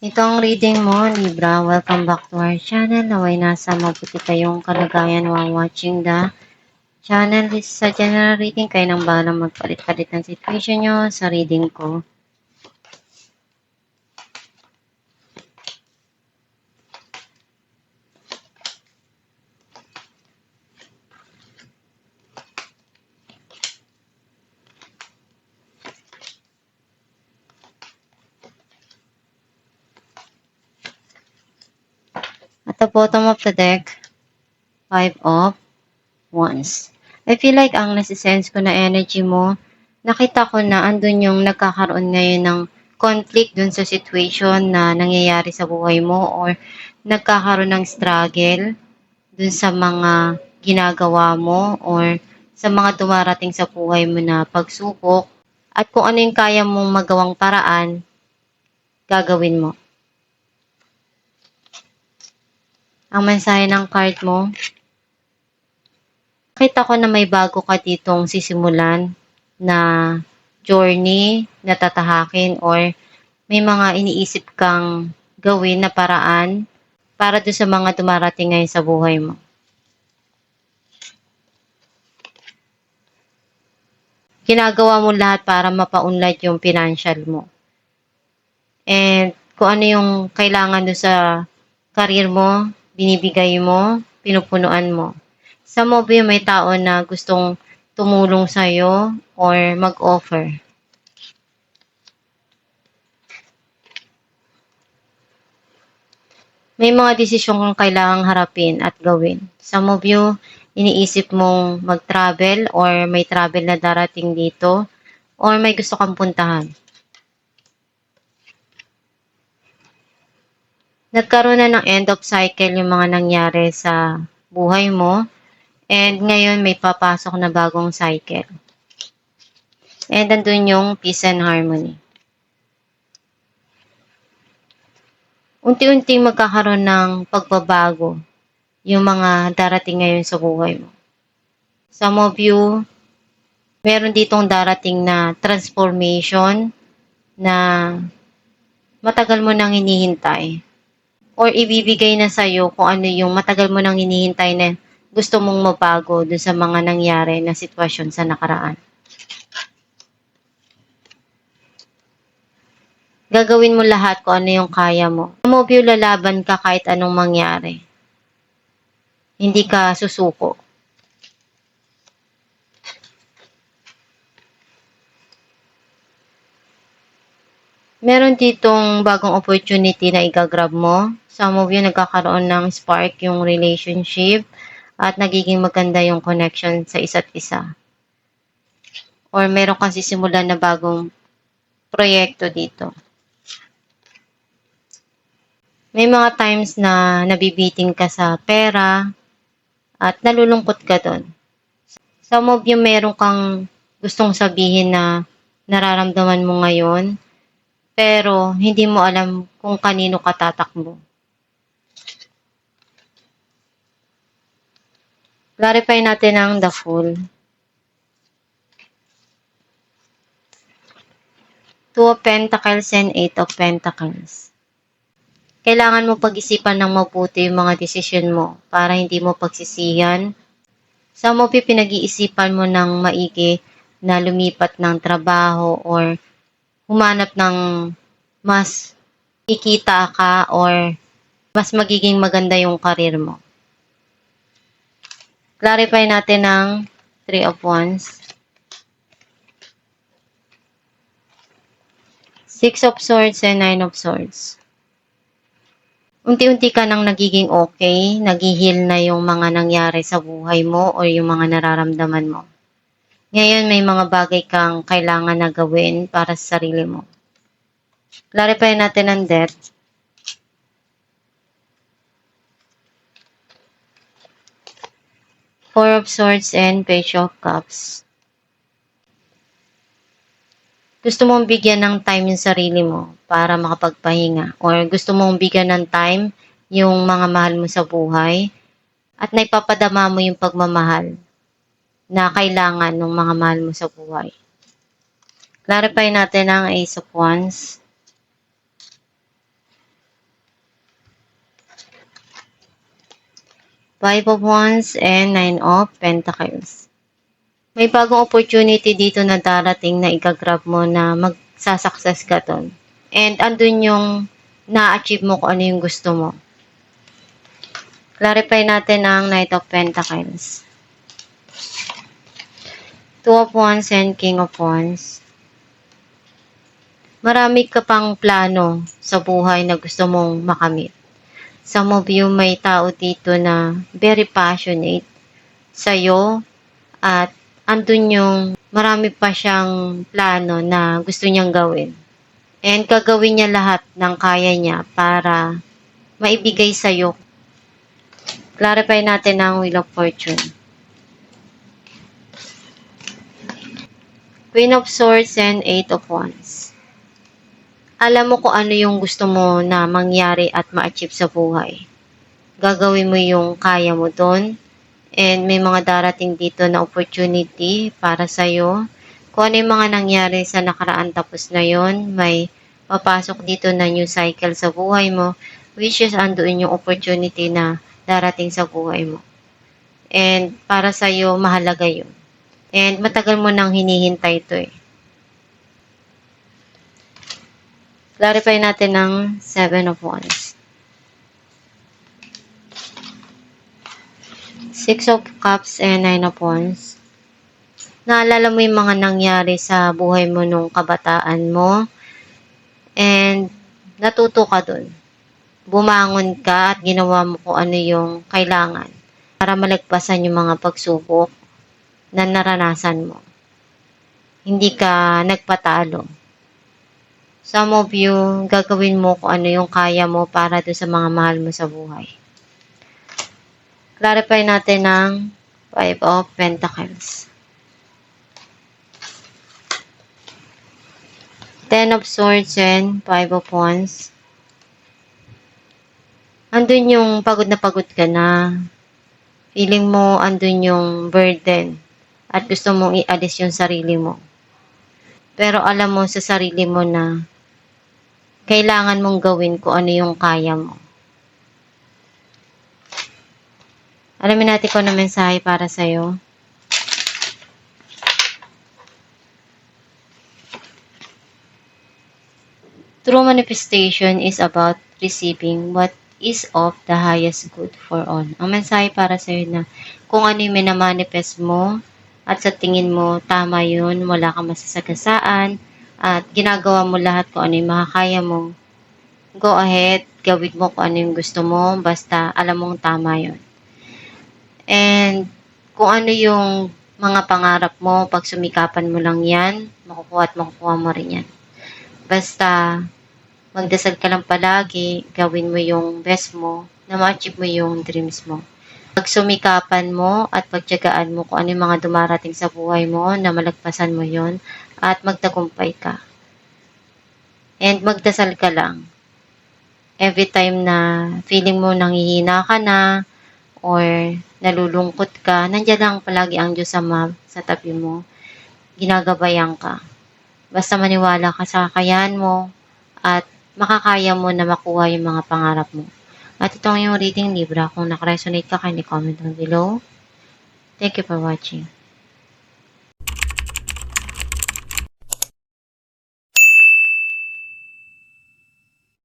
Ito ang reading mo, Libra. Welcome back to our channel. Naway nasa mabuti kayong kalagayan while watching the channel. This is a general reading. Kayo nang bahalang magpalit-palit ng situation nyo sa reading ko. At the bottom of the deck, 5 of Wands. I feel like ang nasisense ko na energy mo, nakita ko na andun yung nagkakaroon ngayon ng conflict dun sa situation na nangyayari sa buhay mo or nagkakaroon ng struggle dun sa mga ginagawa mo or sa mga dumarating sa buhay mo na pagsubok at kung ano yung kaya mong magawang paraan, gagawin mo. Ang mensahe ng card mo, nakita ko na may bago ka ditong sisimulan na journey na tatahakin or may mga iniisip kang gawin na paraan para doon sa mga dumarating ngayon sa buhay mo. Ginagawa mo lahat para mapaunlad yung financial mo. And kung ano yung kailangan doon sa career mo, binibigay mo, pinupunuan mo. Sa movie, may tao na gustong tumulong sa'yo or mag-offer. May mga desisyon kang kailangang harapin at gawin. Some of you, iniisip mong mag-travel or may travel na darating dito or may gusto kang puntahan. Nagkaroon na ng end of cycle yung mga nangyari sa buhay mo and ngayon may papasok na bagong cycle. And nandun yung peace and harmony. Unti-unting magkakaroon ng pagbabago yung mga darating ngayon sa buhay mo. Some of you, meron ditong darating na transformation na matagal mo nang hinihintay. Or ibibigay na sa'yo kung ano yung matagal mo nang hinihintay na gusto mong mabago dun sa mga nangyari na sitwasyon sa nakaraan. Gagawin mo lahat kung ano yung kaya mo. Some of you, lalaban ka kahit anong mangyari. Hindi ka susuko. Meron ditong bagong opportunity na igagrab mo. Some of you nagkakaroon ng spark yung relationship at nagiging maganda yung connection sa isa't isa. Or meron kang sisimulan na bagong proyekto dito. May mga times na nabibiting ka sa pera at nalulungkot ka doon. Some of you meron kang gustong sabihin na nararamdaman mo ngayon pero hindi mo alam kung kanino ka tatakbo. Clarify natin ang the Fool. Two of Pentacles and Eight of Pentacles. Kailangan mo pag-isipan ng mabuti yung mga desisyon mo para hindi mo pagsisihan. Some of you, pinag-iisipan mo ng maigi na lumipat ng trabaho or humanap ng mas kikita ka or mas magiging maganda yung karir mo. Clarify natin ang Three of Wands. Six of Swords and Nine of Swords. Unti-unti ka nang nagiging okay, nag-heal na yung mga nangyari sa buhay mo o yung mga nararamdaman mo. Ngayon, may mga bagay kang kailangan na gawin para sa sarili mo. Clarify natin ang Death. Four of Swords and Page of Cups. Gusto mong bigyan ng time yung sarili mo para makapagpahinga or gusto mong bigyan ng time yung mga mahal mo sa buhay at naipapadama mo yung pagmamahal na kailangan ng mga mahal mo sa buhay. Clarify natin ang Ace of Wands. Five of Wands, and Nine of Pentacles. May bagong opportunity dito na darating na ikagrab mo na magsasucess ka doon. And andun yung na-achieve mo kung ano yung gusto mo. Clarify natin ang Knight of Pentacles. Two of Wands and King of Wands. Marami ka pang plano sa buhay na gusto mong makamit. Some of you may tao dito na very passionate sa'yo at andun yung marami pa siyang plano na gusto niyang gawin. And gagawin niya lahat ng kaya niya para maibigay sa'yo. Clarify natin ang Wheel of Fortune. Queen of Swords and Eight of Wands. Alam mo kung ano yung gusto mo na mangyari at ma-achieve sa buhay. Gagawin mo yung kaya mo doon. And may mga darating dito na opportunity para sa'yo. Kung ano yung mga nangyari sa nakaraan tapos na yon, may papasok dito na new cycle sa buhay mo, which is andoon yung opportunity na darating sa buhay mo. And para sa'yo, mahalaga yun. And matagal mo nang hinihintay ito eh. Clarify natin ng Seven of Wands. Six of Cups and Nine of Wands. Naalala mo yung mga nangyari sa buhay mo nung kabataan mo. And natuto ka dun. Bumangon ka at ginawa mo kung ano yung kailangan para malagpasan yung mga pagsubok na naranasan mo. Hindi ka nagpatalo. Some of you, gagawin mo kung ano yung kaya mo para doon sa mga mahal mo sa buhay. Clarify natin ng Five of Pentacles. Ten of Swords and Five of Wands. Andun yung pagod ka na. Feeling mo andun yung burden at gusto mong i-alis yung sarili mo. Pero alam mo sa sarili mo na kailangan mong gawin kung ano yung kaya mo. Alamin natin kung ano mensahe para sa'yo. True manifestation is about receiving what is of the highest good for all. Ang mensahe para sa'yo na kung ano yung minamanifest mo at sa tingin mo tama yun, wala kang masasagasaan at ginagawa mo lahat kung ano yung makakaya mo. Go ahead, gawin mo kung ano yung gusto mo, basta alam mong tama yun. And kung ano yung mga pangarap mo, pag sumikapan mo lang yan, makukuha at makukuha mo rin yan. Basta magdasal ka lang palagi, gawin mo yung best mo, na ma-achieve mo yung dreams mo. Pag sumikapan mo at pagtiyagaan mo kung ano yung mga dumarating sa buhay mo, na malagpasan mo yon at magtagumpay ka. And magdasal ka lang. Every time na feeling mo nanghihina ka na, or nalulungkot ka, nandiyan lang palagi ang Diyos sa tabi mo. Ginagabayan ka. Basta maniwala ka sa kakayahan mo at makakaya mo na makuha yung mga pangarap mo. At ito ang yung reading Libra. Kung nakaresonate ka, kindly comment down below. Thank you for watching.